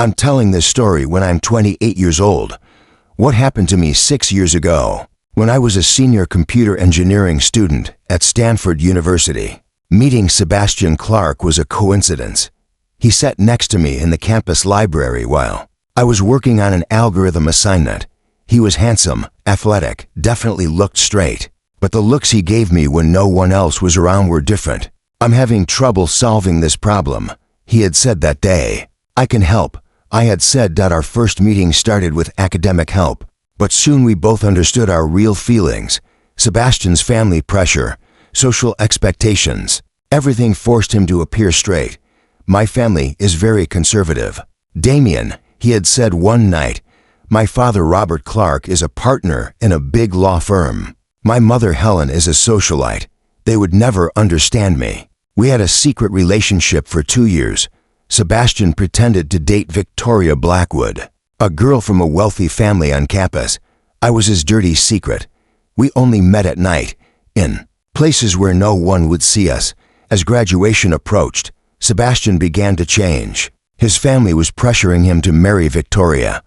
I'm telling this story when I'm 28 years old. What happened to me 6 years ago? When I was a senior computer engineering student at Stanford University, meeting Sebastian Clarke was a coincidence. He sat next to me in the campus library while I was working on an algorithm assignment. He was handsome, athletic, definitely looked straight. But the looks he gave me when no one else was around were different. "I'm having trouble solving this problem," he had said that day. "I can help," I had said. Our first meeting started with academic help, but soon we both understood our real feelings. Sebastian's family pressure, social expectations, everything forced him to appear straight. "My family is very conservative. Damien," he had said one night, "my father Robert Clarke is a partner in a big law firm. My mother Helen is a socialite. They would never understand me." We had a secret relationship for 2 years. Sebastian pretended to date Victoria Blackwood, a girl from a wealthy family on campus. I was his dirty secret. We only met at night, in places where no one would see us. As graduation approached, Sebastian began to change. His family was pressuring him to marry Victoria.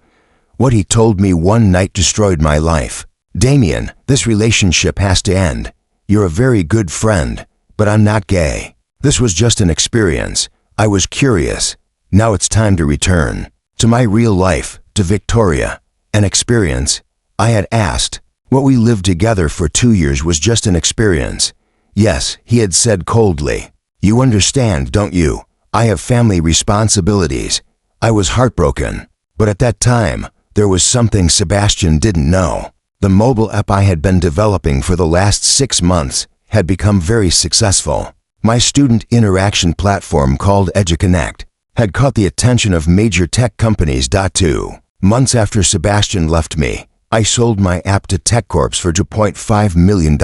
What he told me one night destroyed my life. "Damien, this relationship has to end. You're a very good friend, but I'm not gay. This was just an experience. I was curious. Now it's time to return to my real life, to Victoria. An experience?" I had asked. "What we lived together for 2 years was just an experience." "Yes," he had said coldly. "You understand, don't you? I have family responsibilities." I was heartbroken. But at that time, there was something Sebastian didn't know. The mobile app I had been developing for the last 6 months had become very successful. My student interaction platform called EduConnect had caught the attention of major tech companies. 2 months after Sebastian left me, I sold my app to TechCorps for $2.5 million.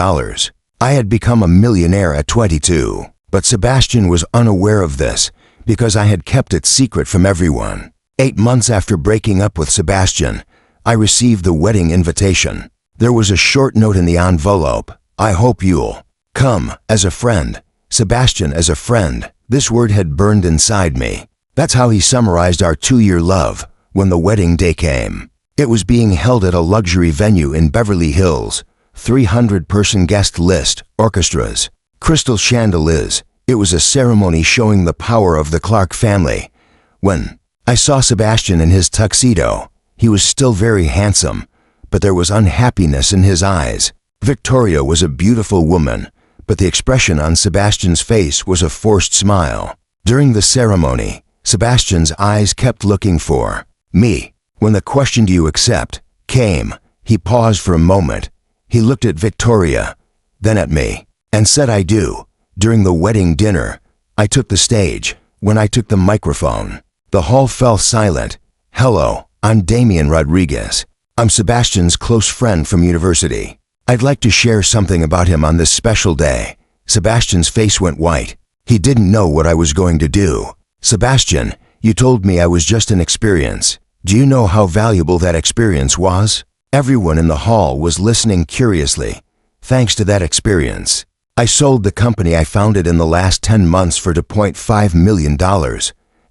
I had become a millionaire at 22, but Sebastian was unaware of this because I had kept it secret from everyone. 8 months after breaking up with Sebastian, I received the wedding invitation. There was a short note in the envelope. "I hope you'll come as a friend." Sebastian as a friend. This word had burned inside me. That's how he summarized our 2-year love when the wedding day came. It was being held at a luxury venue in Beverly Hills. 300-person guest list, orchestras, crystal chandeliers. It was a ceremony showing the power of the Clarke family. When I saw Sebastian in his tuxedo, he was still very handsome, but there was unhappiness in his eyes. Victoria was a beautiful woman, but the expression on Sebastian's face was a forced smile. During the ceremony, Sebastian's eyes kept looking for me. When the question, "Do you accept?" came, he paused for a moment. He looked at Victoria, then at me, and said, "I do." During the wedding dinner, I took the stage. When I took the microphone, the hall fell silent. "Hello, I'm Damien Rodriguez. I'm Sebastian's close friend from university. I'd like to share something about him on this special day." Sebastian's face went white. He didn't know what I was going to do. "Sebastian, you told me I was just an experience. Do you know how valuable that experience was?" Everyone in the hall was listening curiously. "Thanks to that experience, I sold the company I founded in the last 10 months for $2.5 million.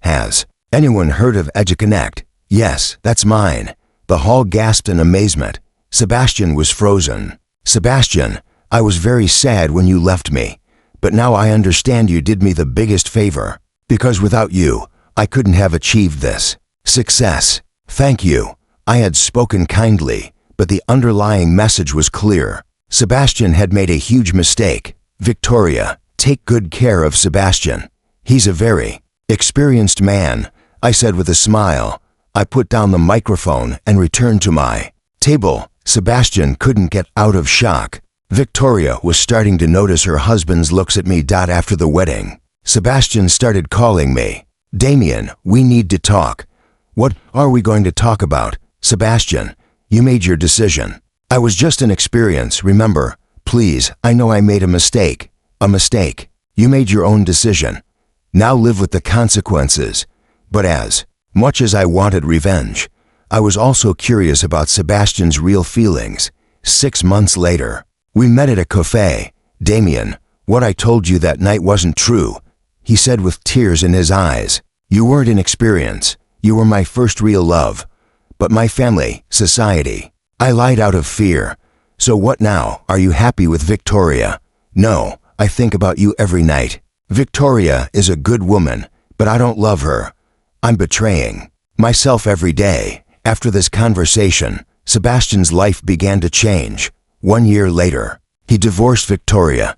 Has anyone heard of EduConnect?" "Yes, that's mine." The hall gasped in amazement. Sebastian was frozen. "Sebastian, I was very sad when you left me, but now I understand you did me the biggest favor, because without you, I couldn't have achieved this success. Thank you." I had spoken kindly, but the underlying message was clear. Sebastian had made a huge mistake. "Victoria, take good care of Sebastian. He's a very experienced man," I said with a smile. I put down the microphone and returned to my table. Sebastian couldn't get out of shock. Victoria was starting to notice her husband's looks at me. After the wedding, Sebastian started calling me. "Damien, we need to talk." "What are we going to talk about?" "Sebastian, you made your decision. I was just an experience, remember? Please, I know I made a mistake. A mistake. You made your own decision. Now live with the consequences." But as much as I wanted revenge, I was also curious about Sebastian's real feelings. 6 months later, we met at a cafe. "Damien, what I told you that night wasn't true," he said with tears in his eyes. "You weren't an experience. You were my first real love. But my family, society. I lied out of fear. So what now? Are you happy with Victoria? No, I think about you every night. Victoria is a good woman, but I don't love her. I'm betraying myself every day. After this conversation, Sebastian's life began to change. 1 year later, he divorced Victoria.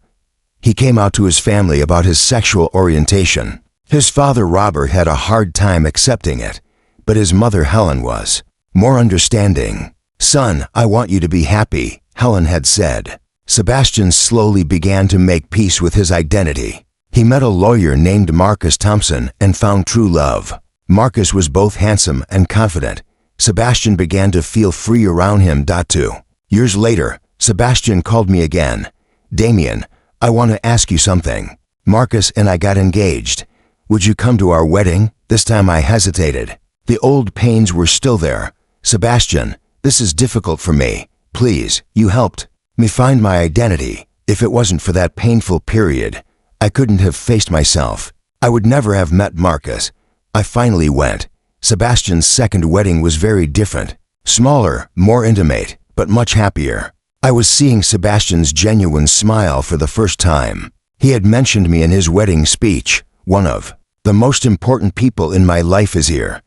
He came out to his family about his sexual orientation. His father Robert had a hard time accepting it, but his mother Helen was more understanding. Son, I want you to be happy, Helen had said. Sebastian slowly began to make peace with his identity. He met a lawyer named Marcus Thompson and found true love. Marcus was both handsome and confident. Sebastian began to feel free around him. 2 years later, Sebastian called me again. Damien, I want to ask you something. Marcus and I got engaged. Would you come to our wedding? This time I hesitated. The old pains were still there. Sebastian, this is difficult for me. Please, you helped me find my identity. If it wasn't for that painful period, I couldn't have faced myself. I would never have met Marcus. I finally went. Sebastian's second wedding was very different. Smaller, more intimate, but much happier. I was seeing Sebastian's genuine smile for the first time. He had mentioned me in his wedding speech. One of the most important people in my life is here.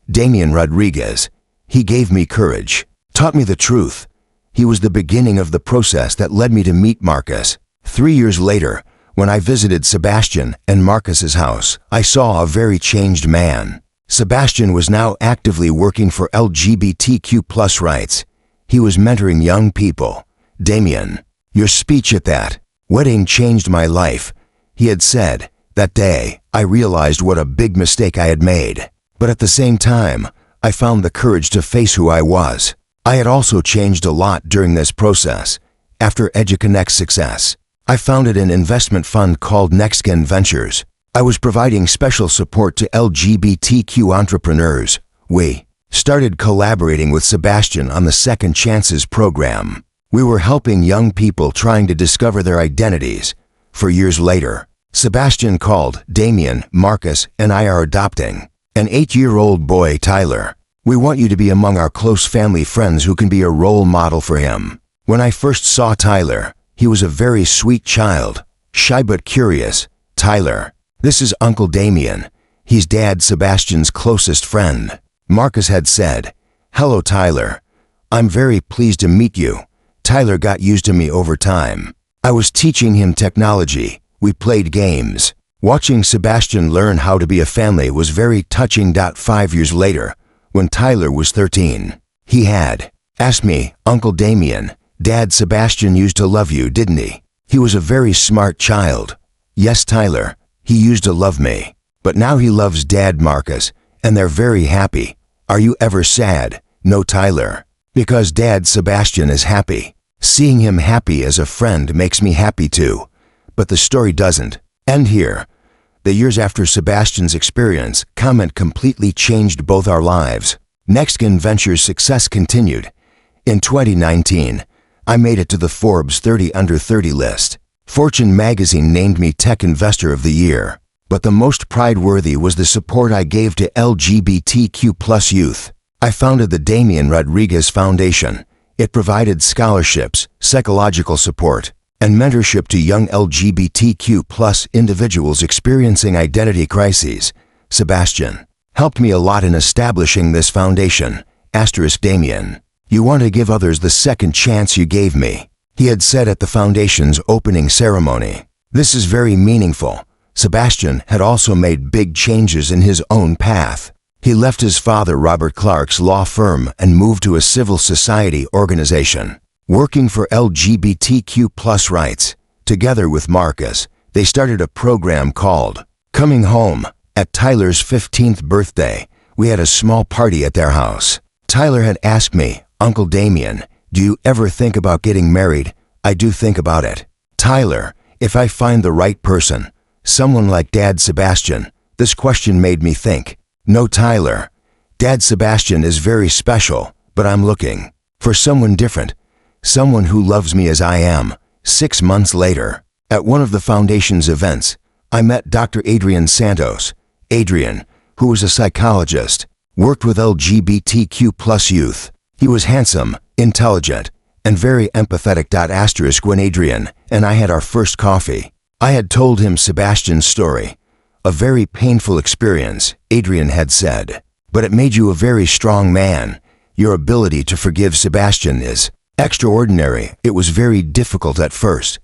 Damien Rodriguez. He gave me courage, taught me the truth. He was the beginning of the process that led me to meet Marcus. 3 years later, when I visited Sebastian and Marcus's house, I saw a very changed man. Sebastian was now actively working for LGBTQ+ rights. He was mentoring young people. Damien, your speech at that wedding changed my life. He had said, that day, I realized what a big mistake I had made. But at the same time, I found the courage to face who I was. I had also changed a lot during this process. After EduConnect's success, I founded an investment fund called NextGen Ventures. I was providing special support to LGBTQ entrepreneurs. We started collaborating with Sebastian on the Second Chances program. We were helping young people trying to discover their identities. 4 years later, Sebastian called. Damien, Marcus, and I are adopting an 8-year-old boy, Tyler. We want you to be among our close family friends who can be a role model for him. When I first saw Tyler, he was a very sweet child, shy but curious. Tyler, this is Uncle Damien. He's Dad Sebastian's closest friend. Marcus had said, hello Tyler. I'm very pleased to meet you. Tyler got used to me over time. I was teaching him technology. We played games. Watching Sebastian learn how to be a family was very touching. 5 years later, when Tyler was 13, he had asked me, Uncle Damien, Dad Sebastian used to love you, didn't he? He was a very smart child. Yes, Tyler, he used to love me. But now he loves Dad Marcus, and they're very happy. Are you ever sad? No, Tyler. Because Dad Sebastian is happy. Seeing him happy as a friend makes me happy too. But the story doesn't end here. The years after Sebastian's experience, comment completely changed both our lives. NextGen Ventures' success continued. In 2019, I made it to the Forbes 30 Under 30 list. Fortune magazine named me Tech Investor of the Year. But the most pride-worthy was the support I gave to LGBTQ+ youth. I founded the Damien Rodriguez Foundation. It provided scholarships, psychological support, and mentorship to young LGBTQ+ individuals experiencing identity crises. Sebastian helped me a lot in establishing this foundation. Damien, you want to give others the second chance you gave me, he had said at the foundation's opening ceremony. This is very meaningful. Sebastian had also made big changes in his own path. He left his father Robert Clarke's law firm and moved to a civil society organization, working for LGBTQ+ rights. Together with Marcus, they started a program called Coming Home. At Tyler's 15th birthday, we had a small party at their house. Tyler had asked me, Uncle Damien, do you ever think about getting married? I do think about it. Tyler, if I find the right person, someone like Dad Sebastian, this question made me think. No, Tyler. Dad Sebastian is very special, but I'm looking for someone different. Someone who loves me as I am. 6 months later, at one of the foundation's events, I met Dr. Adrian Santos. Adrian, who was a psychologist, Worked with LGBTQ plus youth. He was handsome, intelligent, and very empathetic. When Adrian and I had our first coffee, I had told him Sebastian's story. A very painful experience, Adrian had said. But it made you a very strong man. Your ability to forgive Sebastian is extraordinary. It was very difficult at first,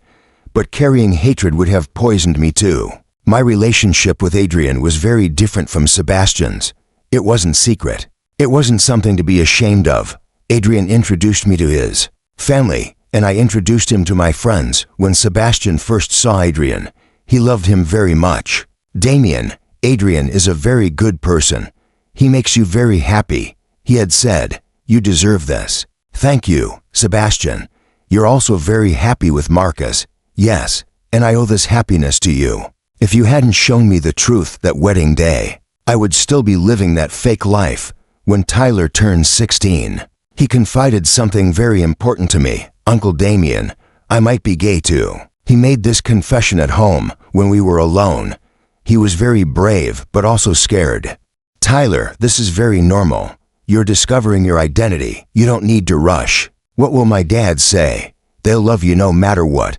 but carrying hatred would have poisoned me too. My relationship with Adrian was very different from Sebastian's. It wasn't secret. It wasn't something to be ashamed of. Adrian introduced me to his family, and I introduced him to my friends. When Sebastian first saw Adrian, he loved him very much. Damien, Adrian is a very good person. He makes you very happy. He had said, "You deserve this." Thank you, Sebastian. You're also very happy with Marcus. Yes, and I owe this happiness to you. If you hadn't shown me the truth that wedding day, I would still be living that fake life. When Tyler turned 16, he confided something very important to me. Uncle Damien, I might be gay too. He made this confession at home when we were alone. He was very brave but also scared. Tyler, this is very normal. You're discovering your identity. You don't need to rush. What will my dad say? They'll love you no matter what,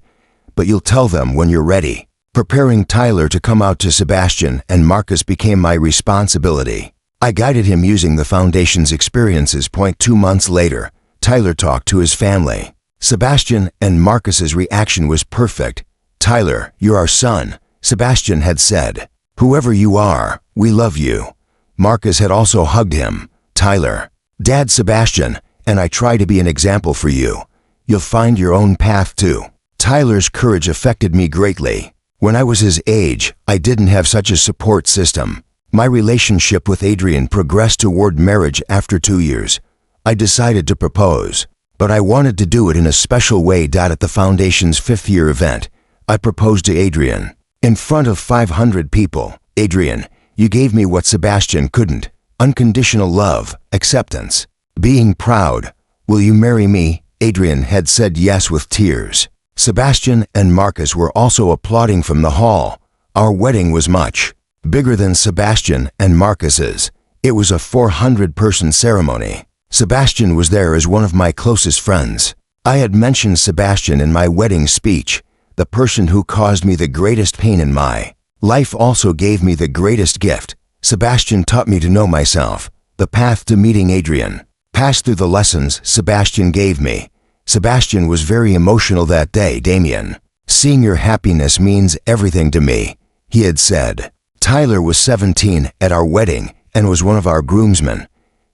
but you'll tell them when you're ready. Preparing Tyler to come out to Sebastian and Marcus became my responsibility. I guided him using the foundation's experiences. 2 months later, Tyler talked to his family. Sebastian and Marcus's reaction was perfect. Tyler, you're our son, Sebastian had said. Whoever you are, we love you. Marcus had also hugged him. Tyler, Dad Sebastian, and I try to be an example for you. You'll find your own path too. Tyler's courage affected me greatly. When I was his age, I didn't have such a support system. My relationship with Adrian progressed toward marriage after 2 years. I decided to propose, but I wanted to do it in a special way. At the foundation's 5th-year event, I proposed to Adrian. In front of 500 people. Adrian, you gave me what Sebastian couldn't. Unconditional love, acceptance, being proud. Will you marry me? Adrian had said yes with tears. Sebastian and Marcus were also applauding from the hall. Our wedding was much bigger than Sebastian and Marcus's. It was a 400-person ceremony. Sebastian was there as one of my closest friends. I had mentioned Sebastian in my wedding speech. The person who caused me the greatest pain in my life also gave me the greatest gift. Sebastian taught me to know myself. The path to meeting Adrian. Passed through the lessons Sebastian gave me. Sebastian was very emotional that day. Damien, seeing your happiness means everything to me, he had said. Tyler was 17 at our wedding and was one of our groomsmen.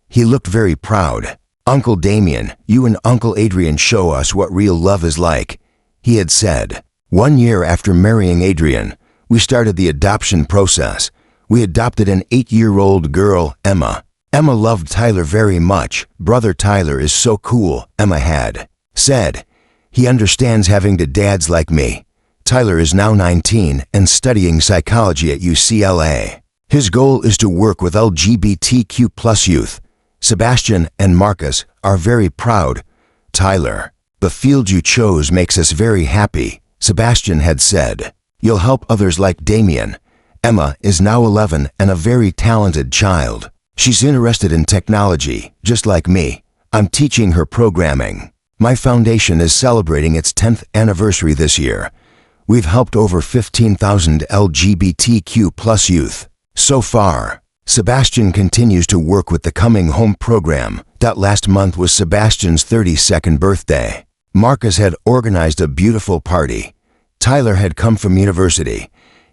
He looked very proud. Uncle Damien, you and Uncle Adrian show us what real love is like, he had said. 1 year after marrying Adrian, we started the adoption process. We adopted an 8-year-old girl, Emma. Emma loved Tyler very much. Brother Tyler is so cool, Emma had said. He understands having to dads like me. Tyler is now 19 and studying psychology at UCLA. His goal is to work with LGBTQ plus youth. Sebastian and Marcus are very proud. Tyler, the field you chose makes us very happy, Sebastian had said. You'll help others like Damien. Emma is now 11 and a very talented child. She's interested in technology, just like me. I'm teaching her programming. My foundation is celebrating its 10th anniversary this year. We've helped over 15,000 LGBTQ plus youth. So far, Sebastian continues to work with the Coming Home program. Last month was Sebastian's 32nd birthday. Marcus had organized a beautiful party. Tyler had come from university.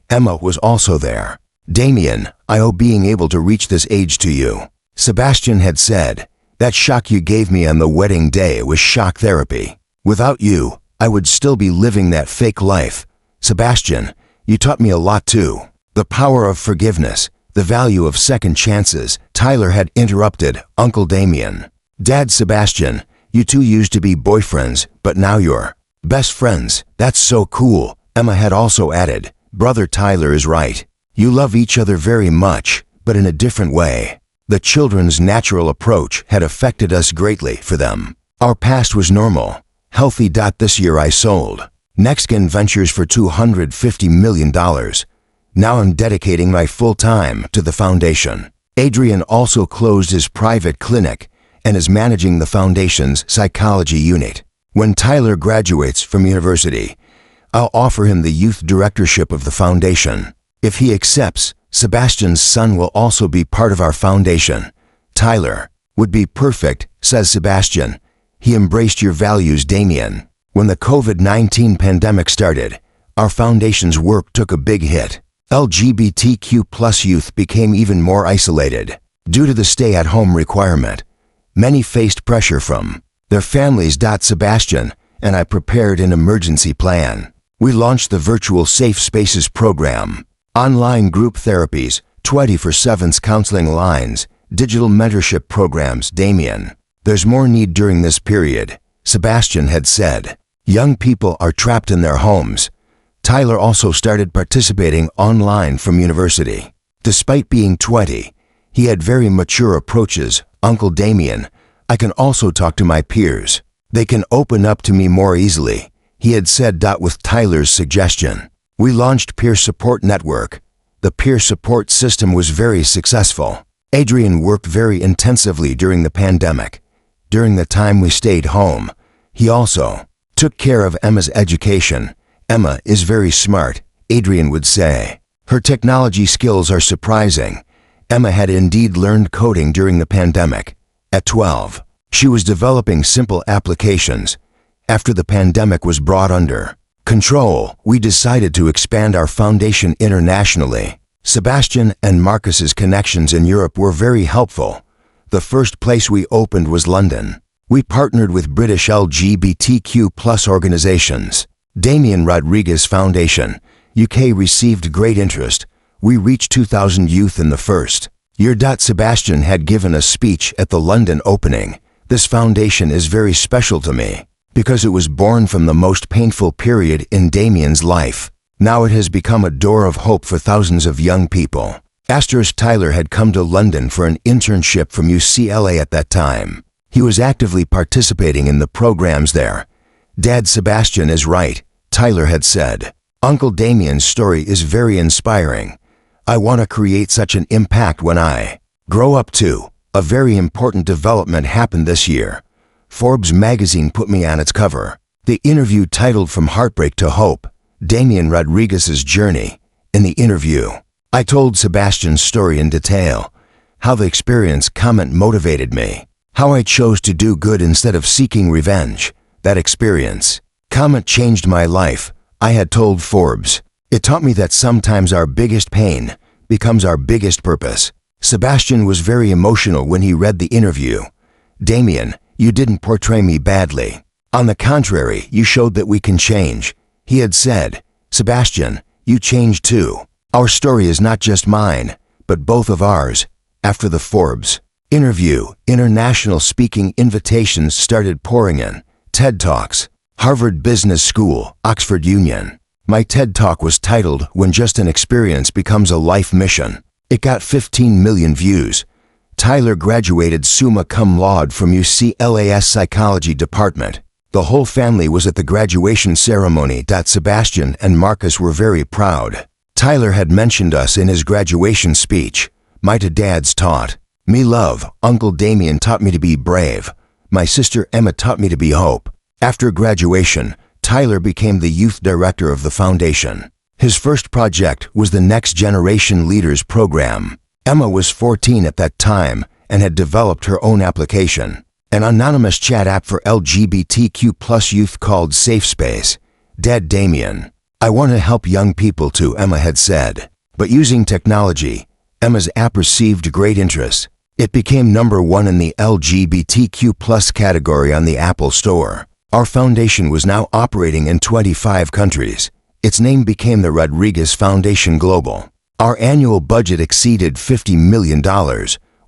Emma was also there. Damien, I owe being able to reach this age to you. Sebastian had said, that shock you gave me on the wedding day was shock therapy. Without you, I would still be living that fake life. Sebastian, you taught me a lot too. The power of forgiveness, the value of second chances. Tyler had interrupted Uncle Damien. Dad Sebastian, you two used to be boyfriends, but now you're best friends. That's so cool. Emma had also added, Brother Tyler is right. You love each other very much, but in a different way. The children's natural approach had affected us greatly for them. Our past was normal, healthy. This year I sold NextGen Ventures for $250 million. Now I'm dedicating my full time to the foundation. Adrian also closed his private clinic and is managing the foundation's psychology unit. When Tyler graduates from university, I'll offer him the youth directorship of the foundation. If he accepts, Sebastian's son will also be part of our foundation. Tyler would be perfect, says Sebastian. He embraced your values, Damien. When the COVID-19 pandemic started, our foundation's work took a big hit. LGBTQ+ youth became even more isolated. Due to the stay-at-home requirement, many faced pressure from their families. Sebastian and I prepared an emergency plan. We launched the Virtual Safe Spaces program, online group therapies, 24/7 counseling lines, digital mentorship programs. Damien, there's more need during this period, Sebastian had said. Young people are trapped in their homes. Tyler also started participating online from university. Despite being 20, he had very mature approaches. Uncle Damien, I can also talk to my peers. They can open up to me more easily, he had said. With Tyler's suggestion, we launched Peer Support Network. The peer support system was very successful. Adrian worked very intensively during the pandemic. During the time we stayed home, he also took care of Emma's education. Emma is very smart, Adrian would say. Her technology skills are surprising. Emma had indeed learned coding during the pandemic. At 12, she was developing simple applications. After the pandemic was brought under control, we decided to expand our foundation internationally. Sebastian and Marcus's connections in Europe were very helpful. The first place we opened was London. We partnered with British LGBTQ+ organizations. Damien Rodriguez Foundation, UK received great interest. We reached 2,000 youth in the first year. Sebastian had given a speech at the London opening. This foundation is very special to me because it was born from the most painful period in Damien's life. Now it has become a door of hope for thousands of young people. Tyler had come to London for an internship from UCLA at that time. He was actively participating in the programs there. Dad, Sebastian is right, Tyler had said. Uncle Damien's story is very inspiring. I want to create such an impact when I grow up too. A very important development happened this year. Forbes magazine put me on its cover. The interview titled From Heartbreak to Hope, Damien Rodriguez's Journey. In the interview, I told Sebastian's story in detail, how the experience comment motivated me, how I chose to do good instead of seeking revenge. That experience comment changed my life, I had told Forbes. It taught me that sometimes our biggest pain becomes our biggest purpose. Sebastian was very emotional when he read the interview. Damien, you didn't portray me badly. On the contrary, you showed that we can change, he had said. Sebastian, you changed too. Our story is not just mine, but both of ours. After the Forbes interview, international speaking invitations started pouring in. TED Talks, Harvard Business School, Oxford Union. My TED Talk was titled When Just an Experience Becomes a Life Mission. It got 15 million views. Tyler graduated summa cum laude from UCLA's psychology department. The whole family was at the graduation ceremony. Sebastian and Marcus were very proud. Tyler had mentioned us in his graduation speech. My dads taught me love. Uncle Damien taught me to be brave. My sister Emma taught me to be hope. After graduation, Tyler became the youth director of the foundation. His first project was the Next Generation Leaders program. Emma was 14 at that time and had developed her own application, an anonymous chat app for LGBTQ+ youth called Safe Space. Dad, Damien, I want to help young people too, Emma had said. But using technology, Emma's app received great interest. It became #1 in the LGBTQ+ category on the Apple Store. Our foundation was now operating in 25 countries. Its name became the Rodriguez Foundation Global. Our annual budget exceeded $50 million.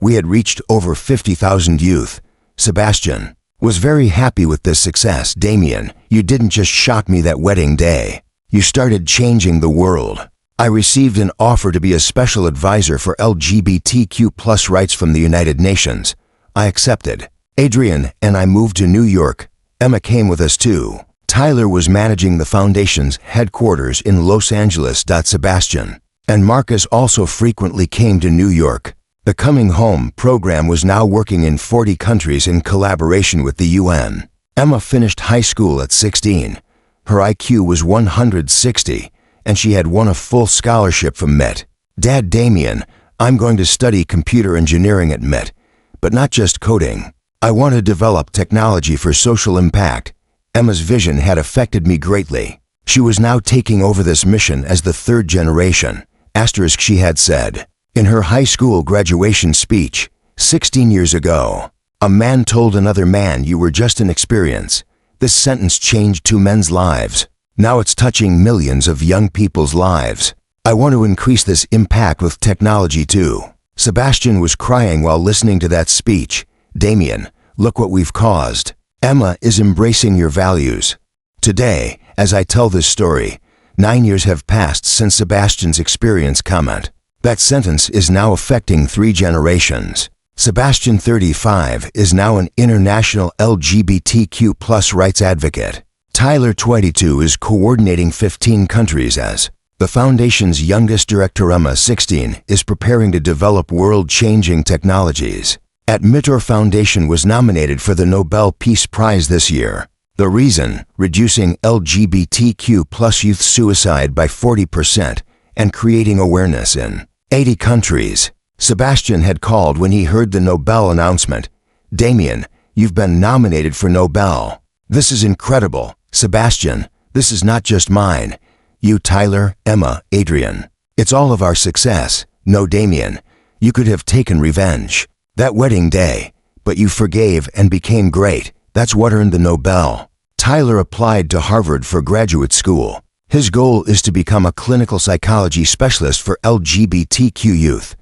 We had reached over 50,000 youth. Sebastian was very happy with this success. Damien, you didn't just shock me that wedding day. You started changing the world. I received an offer to be a special advisor for LGBTQ+ rights from the United Nations. I accepted. Adrian and I moved to New York. Emma came with us too. Tyler was managing the foundation's headquarters in Los Angeles. Sebastian and Marcus also frequently came to New York. The Coming Home program was now working in 40 countries in collaboration with the UN. Emma finished high school at 16. Her IQ was 160, and she had won a full scholarship from MET. Dad Damien, I'm going to study computer engineering at MET, but not just coding. I want to develop technology for social impact. Emma's vision had affected me greatly. She was now taking over this mission as the third generation. Asterisk, she had said in her high school graduation speech, 16 years ago, a man told another man, "You were just an experience." This sentence changed two men's lives. Now it's touching millions of young people's lives. I want to increase this impact with technology too. Sebastian was crying while listening to that speech. Damien, look what we've caused. Emma is embracing your values. Today, as I tell this story, 9 years have passed since Sebastian's experience comment. That sentence is now affecting 3 generations. Sebastian, 35, is now an international LGBTQ+ rights advocate. Tyler, 22, is coordinating 15 countries as the foundation's youngest director. Emma, 16, is preparing to develop world-changing technologies. At Mitor Foundation was nominated for the Nobel Peace Prize this year. The reason, reducing LGBTQ+ youth suicide by 40% and creating awareness in 80 countries. Sebastian had called when he heard the Nobel announcement. Damien, you've been nominated for Nobel. This is incredible. Sebastian, this is not just mine. You, Tyler, Emma, Adrian. It's all of our success. No, Damien, you could have taken revenge. That wedding day, but you forgave and became great. That's what earned the Nobel. Tyler applied to Harvard for graduate school. His goal is to become a clinical psychology specialist for LGBTQ youth.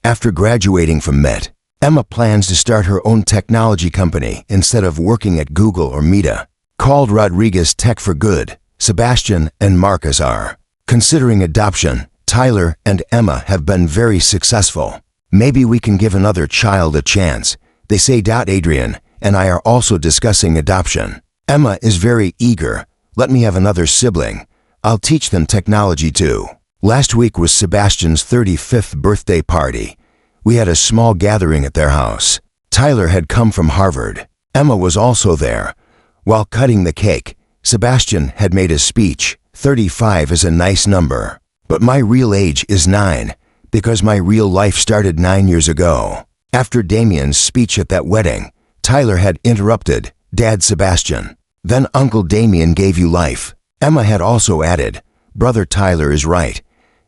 After graduating from MET, Emma plans to start her own technology company instead of working at Google or Meta. Called Rodriguez Tech for Good, Sebastian and Marcus are considering adoption. Tyler and Emma have been very successful. Maybe we can give another child a chance. They say. Adrian and I are also discussing adoption. Emma is very eager. Let me have another sibling. I'll teach them technology too. Last week was Sebastian's 35th birthday party. We had a small gathering at their house. Tyler had come from Harvard. Emma was also there. While cutting the cake, Sebastian had made a speech. 35 is a nice number, but my real age is 9, because my real life started 9 years ago. After Damien's speech at that wedding, Tyler had interrupted, Dad Sebastian, then Uncle Damien gave you life. Emma had also added, Brother Tyler is right.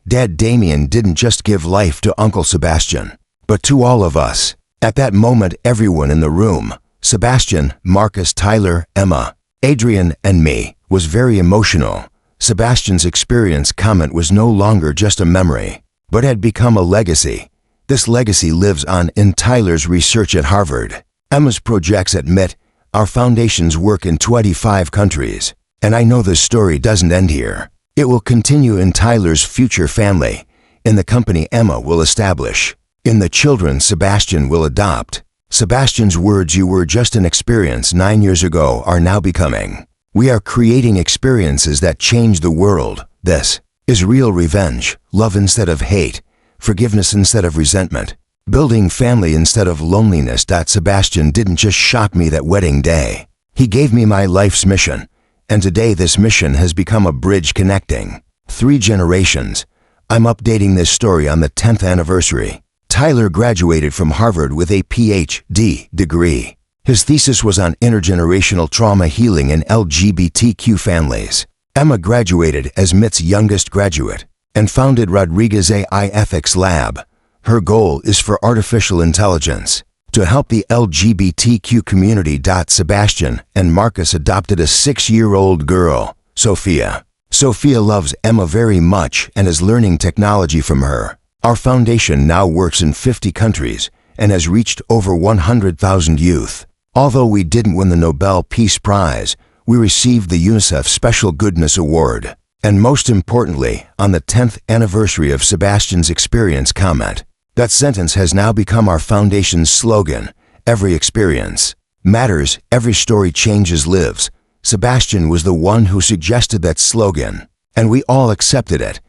Dad Damien didn't just give life to Uncle Sebastian, but to all of us. At that moment, everyone in the room, Sebastian, Marcus, Tyler, Emma, Adrian, and me, was very emotional. Sebastian's experience comment was no longer just a memory, but had become a legacy. This legacy lives on in Tyler's research at Harvard, Emma's projects at MIT, our foundation's work in 25 countries. And I know this story doesn't end here. It will continue in Tyler's future family, in the company Emma will establish, in the children Sebastian will adopt. Sebastian's words, "You were just an experience 9 years ago," are now becoming. We are creating experiences that change the world. This is real revenge, love instead of hate, forgiveness instead of resentment, building family instead of loneliness. Sebastian didn't just shock me that wedding day. He gave me my life's mission. And today this mission has become a bridge connecting 3 generations. I'm updating this story on the 10th anniversary. Tyler graduated from Harvard with a PhD degree. His thesis was on intergenerational trauma healing in LGBTQ families. Emma graduated as MIT's youngest graduate and founded Rodriguez AI Ethics Lab. Her goal is for artificial intelligence to help the LGBTQ community. Sebastian and Marcus adopted a 6-year-old girl, Sophia. Sophia loves Emma very much and is learning technology from her. Our foundation now works in 50 countries and has reached over 100,000 youth. Although we didn't win the Nobel Peace Prize, we received the UNICEF Special Goodness Award. And most importantly, on the 10th anniversary of Sebastian's experience comment, that sentence has now become our foundation's slogan. Every experience matters, every story changes lives. Sebastian was the one who suggested that slogan, and we all accepted it,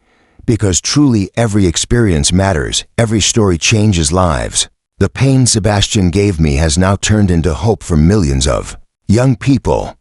Because truly every experience matters, every story changes lives. The pain Sebastian gave me has now turned into hope for millions of young people